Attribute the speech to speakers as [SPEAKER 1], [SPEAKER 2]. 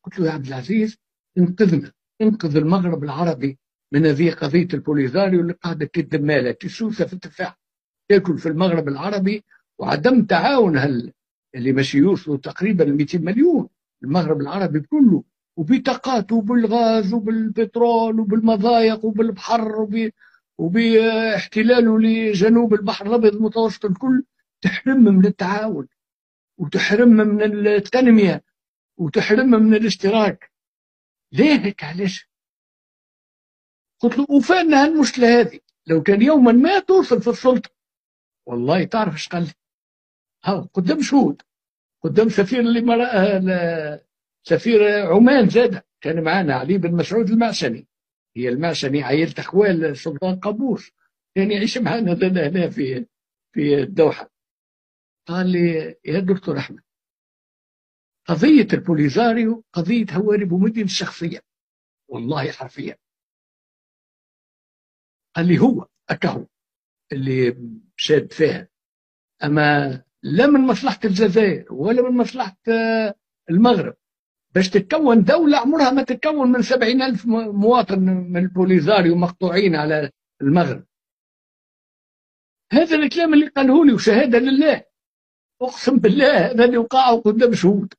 [SPEAKER 1] قلت له يا عبد العزيز انقذنا، انقذ المغرب العربي من هذه قضيه البوليزاريو اللي قاعده تدم مالها تسوسه في التفاح تاكل في المغرب العربي، وعدم تعاون اللي ماشي يوصلوا تقريبا 200 مليون المغرب العربي كله، وبطاقاته بالغاز وبالبترول وبالمضايق وبالبحر وباحتلاله لجنوب البحر الابيض المتوسط الكل، تحرم من التعاون وتحرم من التنميه وتحرم من الاشتراك. ليه هيك؟ علاش؟ قلت له وفانا هالمشكله هذه لو كان يوما ما توصل في السلطه. والله تعرف ايش قال لي؟ ها قدام شهود، قدام سفير سفير عمان زاد كان معنا علي بن مسعود المعشني، هي المعشني عائلة اخوال السلطان قابوس، كان يعيش معنا هنا في الدوحه. قال لي يا دكتور احمد قضيه البوليزاريو قضيه هواري بومدين الشخصيه، والله حرفيا. قال لي هو اكهو اللي شاد فيها، اما لا من مصلحه الجزائر ولا من مصلحه المغرب باش تتكون دولة عمرها ما تتكون من 70,000 مواطن من البوليزاريو مقطوعين على المغرب. هذا الكلام اللي قاله لي وشهادة لله، أقسم بالله هذا اللي وقعه قدام شهود.